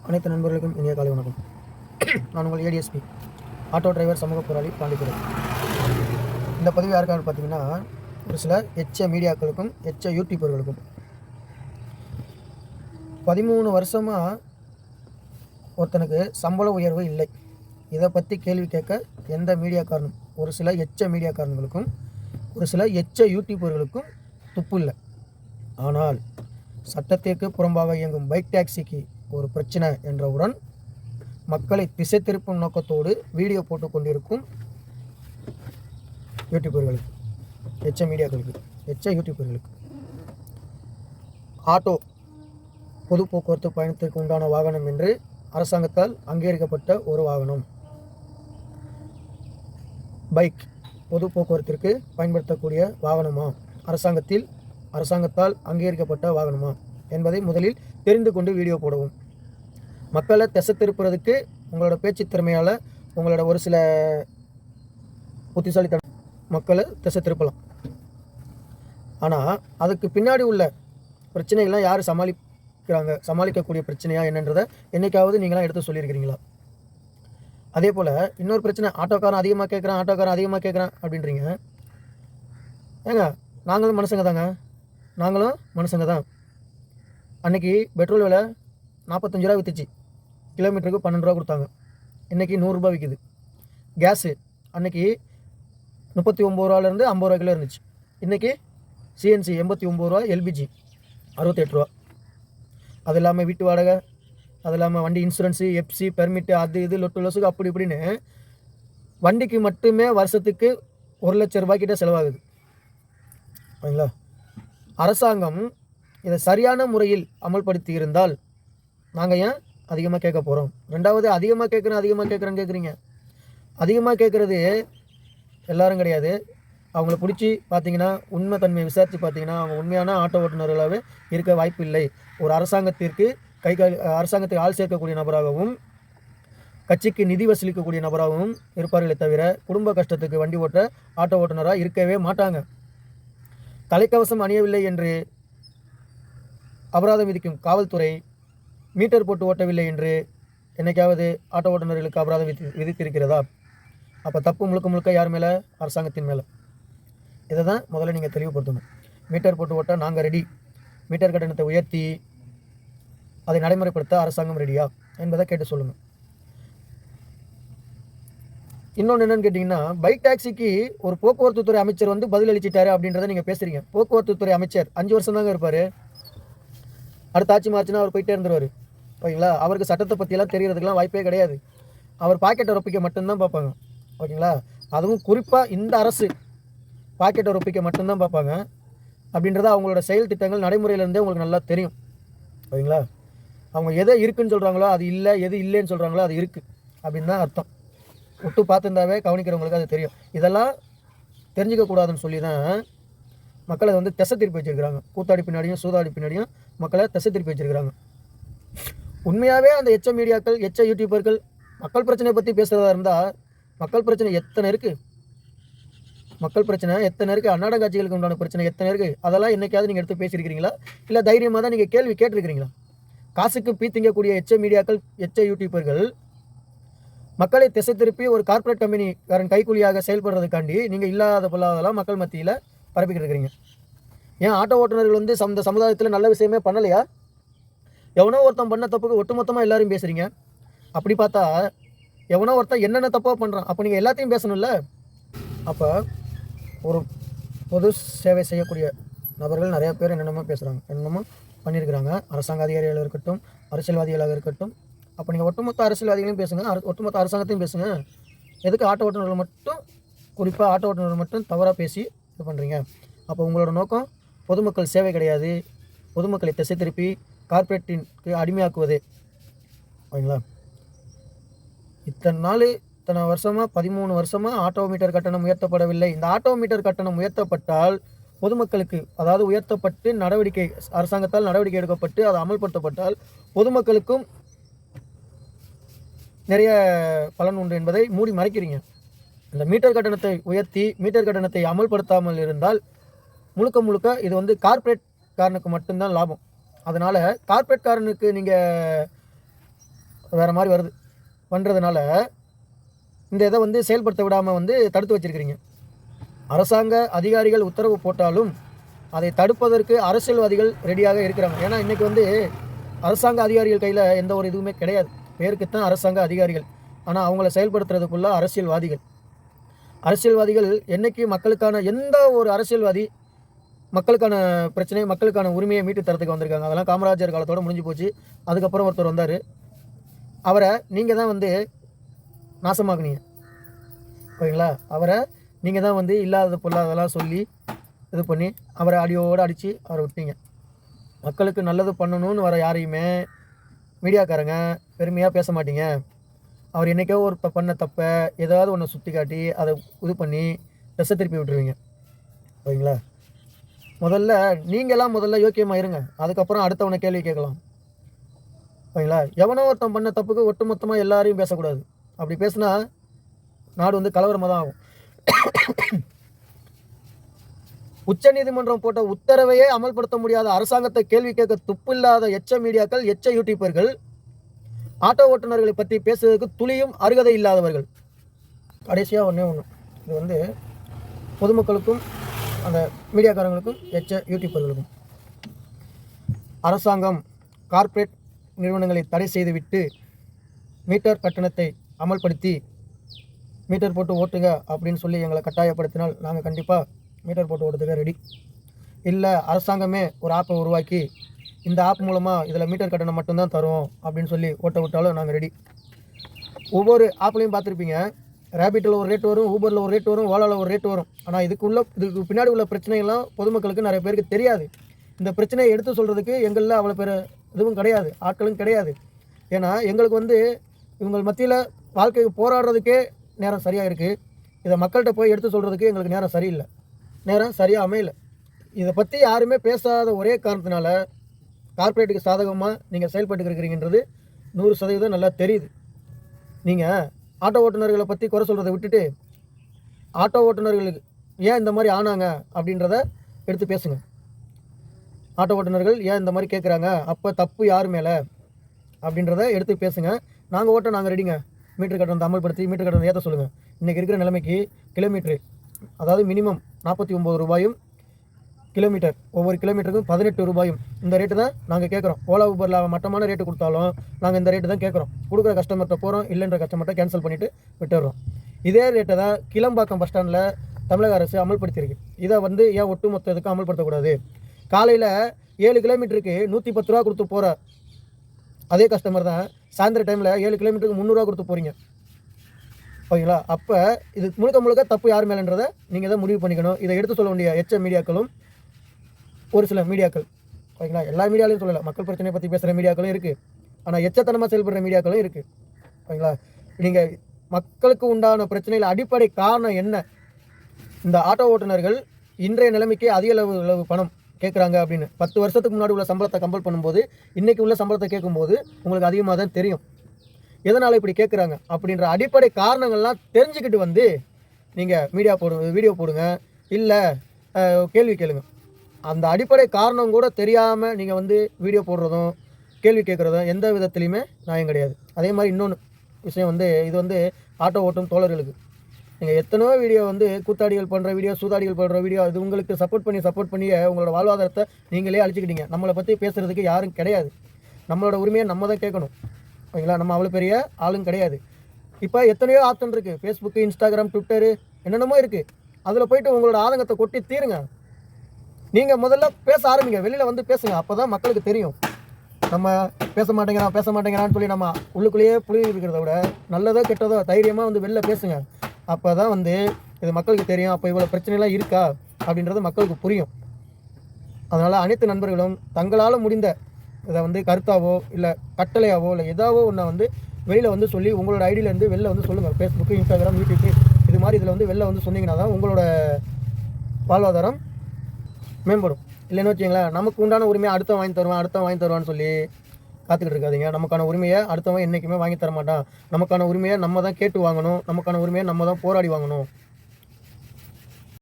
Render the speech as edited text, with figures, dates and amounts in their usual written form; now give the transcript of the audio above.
அனைத்து நண்பர்களுக்கும் இனிய காலை வணக்கம். நான் உங்கள் ஏடிஎஸ்பி ஆட்டோ டிரைவர் சமூக போராளி பாண்டித்துறை. இந்த பதிவு யாருக்காக பார்த்தீங்கன்னா, ஒரு சில எச்ச மீடியாக்களுக்கும் எச்ச யூடியூபர்களுக்கும் 13 வருஷமாக ஒருத்தனுக்கு சம்பள உயர்வு இல்லை. இதை பற்றி கேள்வி கேட்க எந்த மீடியாக்காரனும், ஒரு சில எச்ச மீடியாக்காரர்களுக்கும் ஒரு சில எச்ச யூடியூபர்களுக்கும் துப்பு இல்லை. ஆனால் சட்டத்திற்கு புறம்பாக இயங்கும் பைக் டாக்ஸிக்கு ஒரு பிரச்சனை என்றவுடன் மக்களை திசை திருப்பும் நோக்கத்தோடு வீடியோ போட்டு கொண்டிருக்கும் யூடியூபர்களுக்கு, எச்ச மீடியாக்களுக்கு, எச்ச யூடியூபர்களுக்கு ஆட்டோ பொது போக்குவரத்து பயணத்திற்கு உண்டான வாகனம் என்று அரசாங்கத்தால் அங்கீகரிக்கப்பட்ட ஒரு வாகனம். பைக் பொது போக்குவரத்திற்கு பயன்படுத்தக்கூடிய வாகனமா, அரசாங்கத்தால் அங்கீகரிக்கப்பட்ட வாகனமா என்பதை முதலில் தெரிந்து கொண்டு வீடியோ போடவும். மக்களை திசை திருப்புறதுக்கு உங்களோட பேச்சு திறமையால், உங்களோட ஒரு சில புத்திசாலித்தனம் மக்களை திசை திருப்பலாம். ஆனால் அதுக்கு பின்னாடி உள்ள பிரச்சனைகள்லாம் யார் சமாளிக்கக்கூடிய பிரச்சனையா என்னன்றதை என்னைக்காவது நீங்களாம் எடுத்து சொல்லியிருக்கிறீங்களா? அதே போல் இன்னொரு பிரச்சனை, ஆட்டோக்காரன் அதிகமாக கேட்குறான் அப்படின்றீங்க. ஏங்க, நாங்களும் மனுஷங்க தான். அன்றைக்கி பெட்ரோல் விலை 45 ரூபா விற்றுச்சு, கிலோமீட்டருக்கு 12 ரூபா கொடுத்தாங்க. இன்றைக்கி 100 ரூபா விற்கிது. கேஸு அன்றைக்கி 39 ரூபாலேருந்து 50 ரூபா கிலோ இருந்துச்சு. இன்றைக்கி சிஎன்சி 89 ரூபா, எல்பிஜி 68 ரூபா. அது இல்லாமல் வீட்டு வாடகை, அது இல்லாமல் வண்டி இன்சூரன்ஸு, எஃப்சி, பெர்மிட்டு, அது இது லொட்டு லொசுக்கு அப்படி இப்படின்னு வண்டிக்கு மட்டுமே வருஷத்துக்கு 1 லட்சம் ரூபாய்க்கிட்ட செலவாகுது. சரிங்களா? அரசாங்கம் இதை சரியான முறையில் அமல்படுத்தி இருந்தால் நாங்கள் ஏன் அதிகமாக கேட்க போகிறோம்? ரெண்டாவது, அதிகமாக கேட்குறேன்னு கேட்குறீங்க. அதிகமாக கேட்குறது எல்லாரும் கிடையாது. அவங்கள பிடிச்சி பார்த்தீங்கன்னா, உண்மை தன்மையை விசாரித்து பார்த்தீங்கன்னா, அவங்க உண்மையான ஆட்டோ ஓட்டுநர்களாகவே இருக்க வாய்ப்பு இல்லை. ஒரு அரசாங்கத்துக்கு ஆள் சேர்க்கக்கூடிய நபராகவும், கட்சிக்கு நிதி வசூலிக்கக்கூடிய நபராகவும் இருப்பார்களே தவிர, குடும்ப கஷ்டத்துக்கு வண்டி ஓட்ட ஆட்டோ ஓட்டுநராக இருக்கவே மாட்டாங்க. தலைக்கவசம் அணியவில்லை என்று அபராதம் விதிக்கும் காவல்துறை, மீட்டர் போட்டு ஓட்டவில்லை என்று என்னைக்காவது ஆட்டோ ஓட்டுநர்களுக்கு அபராதம் விதித்திருக்கிறதா? அப்போ தப்பு முழுக்க யார் மேலே? அரசாங்கத்தின் மேலே. இதை தான் முதல்ல நீங்கள் தெளிவுபடுத்தணும். மீட்டர் போட்டு ஓட்ட நாங்கள் ரெடி, மீட்டர் கட்டணத்தை உயர்த்தி அதை நடைமுறைப்படுத்த அரசாங்கம் ரெடியா என்பதை கேட்டு சொல்லுங்கள். இன்னொன்று என்னென்னு கேட்டிங்கன்னா, பைக் டாக்ஸிக்கு ஒரு போக்குவரத்து துறை அமைச்சர் பதில் அளிச்சிட்டாரு அப்படின்றத நீங்கள் பேசுகிறீங்க. போக்குவரத்து துறை அமைச்சர் 5 வருஷம் தாங்க இருப்பார். அடுத்த ஆட்சி மார்ச்சுன்னா அவர் போயிட்டே இருந்துருவார். ஓகேங்களா? அவருக்கு சட்டத்தை பற்றியெல்லாம் தெரியறதுக்கெலாம் வாய்ப்பே கிடையாது. அவர் பாக்கெட்டை ரொப்பிக்க மட்டும்தான் பார்ப்பாங்க. ஓகேங்களா? அதுவும் குறிப்பாக இந்த அரசு பாக்கெட்டை ரொப்பிக்க மட்டும்தான் பார்ப்பாங்க. அப்படின்றத அவங்களோட செயல் திட்டங்கள் நடைமுறையிலேருந்தே உங்களுக்கு நல்லா தெரியும். ஓகேங்களா? அவங்க எதை இருக்குதுன்னு சொல்கிறாங்களோ அது இல்லை, எது இல்லைன்னு சொல்கிறாங்களோ அது இருக்குது அப்படின்னு தான் அர்த்தம். விட்டு பார்த்துருந்தாவே கவனிக்கிறவங்களுக்கு அது தெரியும். இதெல்லாம் தெரிஞ்சிக்கக்கூடாதுன்னு சொல்லி தான் மக்களை திசை திருப்பி வச்சுருக்கிறாங்க. கூத்தாடி பின்னாடியும் சூதாடி பின்னாடியும் மக்களை திசை திருப்பி வச்சுருக்கிறாங்க. உண்மையாகவே அந்த எச்ச மீடியாக்கள், எச்ச யூடியூபர்கள் மக்கள் பிரச்சனையை பற்றி பேசுகிறதா இருந்தால், மக்கள் பிரச்சனை எத்தனை இருக்குது, அன்னாடங்காட்சிகளுக்கு உண்டான பிரச்சனை எத்தனை இருக்குது, அதெல்லாம் என்றைக்காவது நீங்கள் எடுத்து பேசியிருக்கிறீங்களா? இல்லை தைரியமாக தான் நீங்கள் கேள்வி கேட்டிருக்கிறீங்களா? காசுக்கு பீத்திங்கக்கூடிய எச்ச மீடியாக்கள், எச்ச யூடியூபர்கள் மக்களை திசை திருப்பி ஒரு கார்ப்பரேட் கம்பெனிக்காரன் கைக்கூலியாக செயல்படுறதுக்காண்டி நீங்கள் இல்லாத பொல்லாதெல்லாம் மக்கள் மத்தியில் பரப்பிக்கிட்டு இருக்கிறீங்க. ஏன் ஆட்டோ ஓட்டுநர்கள் இந்த சமுதாயத்தில் நல்ல விஷயமே பண்ணலையா? எவனோ ஒருத்தன் பண்ண தப்புக்கு ஒட்டுமொத்தமாக எல்லாரும் பேசுகிறீங்க. அப்படி பார்த்தா எவனோ ஒருத்தன் என்னென்ன தப்பாக பண்ணுறான், அப்போ நீங்கள் எல்லாத்தையும் பேசணும்ல. அப்போ ஒரு பொது சேவை செய்யக்கூடிய நபர்கள் நிறையா பேர் என்னென்னமோ பேசுகிறாங்க, என்னென்னமோ பண்ணியிருக்கிறாங்க. அரசாங்க அதிகாரிகளாக இருக்கட்டும், அரசியல்வாதிகளாக இருக்கட்டும். அப்போ நீங்கள் ஒட்டுமொத்த அரசியல்வாதிகளையும் பேசுங்க, ஒட்டுமொத்த அரசாங்கத்தையும் பேசுங்க. எதுக்கு ஆட்டோ ஓட்டுநர்கள் மட்டும், குறிப்பாக ஆட்டோ ஓட்டுநர்கள் மட்டும் தவறாக பேசி இது பண்ணுறீங்க? அப்போ உங்களோட நோக்கம் பொதுமக்கள் சேவை கிடையாது, பொதுமக்களை திசை திருப்பி கார்ப்பரேட்டிற்கு அடிமையாக்குவது. ஓகேங்களா? இத்தனை வருஷமாக 13 வருஷமாக ஆட்டோ மீட்டர் கட்டணம் உயர்த்தப்படவில்லை. இந்த ஆட்டோ மீட்டர் கட்டணம் உயர்த்தப்பட்டால் பொதுமக்களுக்கு, அதாவது உயர்த்தப்பட்டு அரசாங்கத்தால் நடவடிக்கை எடுக்கப்பட்டு அது அமல்படுத்தப்பட்டால் பொதுமக்களுக்கும் நிறைய பலன் உண்டு என்பதை மூடி மறைக்கிறீங்க. இந்த மீட்டர் கட்டணத்தை உயர்த்தி மீட்டர் கட்டணத்தை அமல்படுத்தாமல் இருந்தால் முழுக்க இது கார்ப்பரேட் காரனுக்கு மட்டும்தான் லாபம். அதனால் கார்ப்பரேட் காரனுக்கு நீங்கள் வேறு மாதிரி வருது பண்ணுறதுனால இந்த இதை வந்து செயல்படுத்த விடாமல் வந்து தடுத்து வச்சுருக்கிறீங்க. அரசாங்க அதிகாரிகள் உத்தரவு போட்டாலும் அதை தடுப்பதற்கு அரசியல்வாதிகள் ரெடியாக இருக்கிறாங்க. ஏன்னா இன்றைக்கி வந்து அரசாங்க அதிகாரிகள் கையில் எந்த ஒரு இதுவுமே கிடையாது. பேருக்குத்தான் அரசாங்க அதிகாரிகள், ஆனால் அவங்கள செயல்படுத்துறதுக்குள்ள அரசியல்வாதிகள் என்றைக்கு மக்களுக்கான எந்த ஒரு அரசியல்வாதி மக்களுக்கான பிரச்சனை மக்களுக்கான உரிமையை மீட்டு தரத்துக்கு வந்திருக்காங்க? அதெல்லாம் காமராஜர் காலத்தோடு முடிஞ்சு போச்சு. அதுக்கப்புறம் ஒருத்தர் வந்தார், அவரை நீங்கள் தான் வந்து நாசமாக்குனீங்க. ஓகேங்களா? அவரை நீங்கள் தான் வந்து இல்லாதது பொல்லாததெல்லாம் சொல்லி இது பண்ணி அவரை அடியோடு அடித்து அவரை விட்டீங்க. மக்களுக்கு நல்லது பண்ணணும்னு வர யாரையுமே மீடியாக்காரங்க பெருமையாக பேச மாட்டீங்க. அவர் என்றைக்கோ ஒரு பண்ண தப்பை ஏதாவது ஒன்று சுற்றி காட்டி அதை இது பண்ணி ட்ரெஸ்ஸை திருப்பி விட்டுருவீங்க. ஓகேங்களா? முதல்ல யோக்கியமாக இருங்க, அதுக்கப்புறம் அடுத்தவனை கேள்வி கேட்கலாம். ஓகேங்களா? எவனோ ஒருத்தன் பண்ண தப்புக்கு ஒட்டுமொத்தமாக எல்லாரையும் பேசக்கூடாது. அப்படி பேசுனா நாடு வந்து கலவரமாக தான் ஆகும். உச்சநீதிமன்றம் போட்ட உத்தரவையே அமல்படுத்த முடியாத அரசாங்கத்தை கேள்வி கேட்க துப்பில்லாத எச்ச மீடியாக்கள், எச்ச யூடியூபர்கள், ஆட்டோ ஓட்டுநர்களை பற்றி பேசுவதற்கு துளியும் அருகதை இல்லாதவர்கள். கடைசியாக ஒன்று இது வந்து பொதுமக்களுக்கும் அந்த மீடியாக்காரங்களுக்கும் எச்ச யூடியூபர்களுக்கும், அரசாங்கம் கார்ப்பரேட் நிறுவனங்களை தடை செய்துவிட்டு மீட்டர் கட்டணத்தை அமல்படுத்தி மீட்டர் போட்டு ஓட்டுங்க அப்படின்னு சொல்லி எங்களை கட்டாயப்படுத்தினால் நாங்கள் கண்டிப்பாக மீட்டர் போட்டு ஓட்டுறதுக்கு ரெடி. இல்லை அரசாங்கமே ஒரு ஆப்பை உருவாக்கி இந்த ஆப் மூலமாக இதில் மீட்டர் கட்டணம் மட்டும்தான் தரும் அப்படின்னு சொல்லி ஓட்ட விட்டாலும் நாங்கள் ரெடி. ஒவ்வொரு ஆப்லையும் பார்த்துருப்பீங்க, ரேபிட்டில் ஒரு ரேட் வரும், ஊபரில் ஒரு ரேட் வரும், ஓலாவில் ஒரு ரேட் வரும். ஆனால் இதுக்கு பின்னாடி உள்ள பிரச்சனைகள்லாம் பொதுமக்களுக்கு நிறைய பேருக்கு தெரியாது. இந்த பிரச்சனையை எடுத்து சொல்கிறதுக்கு எங்களில் அவ்வளோ பேர் இதுவும் கிடையாது, ஆட்களும் கிடையாது. ஏன்னா எங்களுக்கு வந்து இவங்க மத்தியில் வாழ்க்கைக்கு போராடுறதுக்கே நேரம் சரியாக இருக்குது. இதை மக்கள்கிட்ட போய் எடுத்து சொல்கிறதுக்கு எங்களுக்கு நேரம் சரியில்லை, நேரம் சரியாக அமையலை. இதை பற்றி யாருமே பேசாத ஒரே காரணத்தினால கார்ப்பரேட்டுக்கு சாதகமாக நீங்கள் செயல்பட்டு இருக்கிறீங்கன்றது 100% நல்லா தெரியுது. நீங்கள் ஆட்டோ ஓட்டுநர்களை பற்றி குறை சொல்கிறத விட்டுட்டு ஆட்டோ ஓட்டுநர்களுக்கு ஏன் இந்த மாதிரி ஆனாங்க அப்படின்றத எடுத்து பேசுங்க. ஆட்டோ ஓட்டுநர்கள் ஏன் இந்த மாதிரி கேட்குறாங்க, அப்போ தப்பு யார் மேலே அப்படின்றத எடுத்து பேசுங்க. நாங்கள் ஓட்ட நாங்கள் ரெடிங்க. மீட்டர் கட்டணத்தை அமல்படுத்தி மீட்டர் கட்டணத்தை ஏற்ற சொல்லுங்கள். இன்றைக்கி இருக்கிற நிலைமைக்கு கிலோமீட்ரு, அதாவது மினிமம் 49 ரூபாயும், கிலோமீட்டர் ஒவ்வொரு கிலோமீட்டருக்கும் 18 ரூபாயும், இந்த ரேட்டு தான் நாங்கள் கேட்குறோம். ஓலா ஊபரில் மட்டமான ரேட்டு கொடுத்தாலும் நாங்கள் இந்த ரேட்டு தான் கேட்குறோம். கொடுக்குற கஸ்டமர்கிட்ட போகிறோம், இல்லைன்ற கஸ்டமர்கிட்ட கேன்சல் பண்ணிவிட்டு விட்டுடுறோம். இதே ரேட்டை தான் கிளம்பாக்கம் பஸ் ஸ்டாண்டில் தமிழக அரசு அமல்படுத்தியிருக்கு. இதை வந்து ஏன் ஒட்டுமொத்த இதுக்கு அமல்படுத்தக்கூடாது? காலையில் 7 கிலோமீட்டருக்கு 110 ரூபா கொடுத்து போகிற அதே கஸ்டமர் தான் சாயந்தர டைமில் 7 கிலோமீட்டருக்கு 300 ரூபா கொடுத்து போகிறீங்க. ஓகேங்களா? அப்போ இது முழுக்க தப்பு யார் மேலேன்றதை நீங்கள் தான் முடிவு பண்ணிக்கணும். இதை எடுத்து சொல்ல வேண்டிய எச்ச மீடியாக்களும் ஒரு சில மீடியாக்கள், ஓகேங்களா, எல்லா மீடியாலையும் சொல்லலை, மக்கள் பிரச்சனையை பற்றி பேசுகிற மீடியாக்களும் இருக்குது, ஆனால் எச்சத்தனமாக செயல்படுற மீடியாக்களும் இருக்குது. ஓகேங்களா? நீங்கள் மக்களுக்கு உண்டான பிரச்சனையில் அடிப்படை காரணம் என்ன? இந்த ஆட்டோ ஓட்டுநர்கள் இன்றைய நிலைமைக்கு அதிக அளவு பணம் கேட்குறாங்க அப்படின்னு 10 வருஷத்துக்கு முன்னாடி உள்ள சம்பளத்தை கம்பேர் பண்ணும்போது இன்றைக்கி உள்ள சம்பளத்தை கேட்கும்போது உங்களுக்கு அதிகமாக தான் தெரியும் எதனால் இப்படி கேட்குறாங்க அப்படின்ற அடிப்படை காரணங்கள்லாம் தெரிஞ்சுக்கிட்டு வந்து நீங்கள் வீடியோ போடுங்க, இல்லை கேள்வி கேளுங்க. அந்த அடிப்படை காரணம் கூட தெரியாமல் நீங்கள் வந்து வீடியோ போடுறதும் கேள்வி கேட்குறதும் எந்த விதத்துலையுமே நியாயம் கிடையாது. அதே மாதிரி இன்னொன்று விஷயம் வந்து இது வந்து ஆட்டோ ஓட்டும் தோழர்களுக்கு, நீங்கள் எத்தனையோ வீடியோ வந்து கூத்தாடிகள் பண்ணுற வீடியோ, சூதாடிகள் பண்ணுற வீடியோ, இது உங்களுக்கு சப்போர்ட் பண்ணி உங்களோட வாழ்வாதாரத்தை நீங்களே அழிச்சிக்கிட்டீங்க. நம்மளை பற்றி பேசுகிறதுக்கு யாரும் கிடையாது. நம்மளோட உரிமையை நம்ம தான் கேட்கணும். ஓகேங்களா? நம்ம அவ்வளோ பெரிய ஆளும் கிடையாது. இப்போ எத்தனையோ ஆப்ஷன் இருக்குது, ஃபேஸ்புக்கு, இன்ஸ்டாகிராம், ட்விட்டரு, என்னென்னமோ இருக்குது. அதில் போய்ட்டு உங்களோட ஆதங்கத்தை கொட்டி தீருங்க. நீங்கள் முதல்ல பேச ஆரம்பிங்க, வெளியில் வந்து பேசுங்க. அப்போ தான் மக்களுக்கு தெரியும். நம்ம பேச மாட்டேங்கிறான்னு சொல்லி நம்ம உள்ளுக்குள்ளேயே புளி இருக்கிறத விட நல்லதோ கெட்டதோ தைரியமாக வந்து வெளில பேசுங்க. அப்போ தான் வந்து இது மக்களுக்கு தெரியும். அப்போ இவ்வளோ பிரச்சனைலாம் இருக்கா அப்படின்றது மக்களுக்கு புரியும். அதனால் அனைத்து நண்பர்களும் தங்களால் முடிந்த இதை வந்து கருத்தாவோ இல்லை கட்டளையாவோ இல்லை ஏதாவோ ஒன்றை வந்து வெளியில் வந்து சொல்லி உங்களோட ஐடியிலேருந்து வெளில வந்து சொல்லுங்கள். ஃபேஸ்புக்கு, இன்ஸ்டாகிராம், யூடியூப்பு இது மாதிரி இதில் வந்து வெளில வந்து சொன்னீங்கன்னா தான் உங்களோட வாழ்வாதாரம் மேம்படும். இல்லைன்னு வச்சிங்களேன், நமக்கு உண்டான உரிமையை அடுத்த வாங்கி தருவான்னு சொல்லி காத்துக்கிட்டு இருக்காதிங்க. நமக்கான உரிமையை அடுத்தவன் என்றைக்குமே வாங்கி தர மாட்டான். நமக்கான உரிமையை நம்ம தான் கேட்டு வாங்கணும். நமக்கான உரிமையை நம்ம தான் போராடி வாங்கணும்.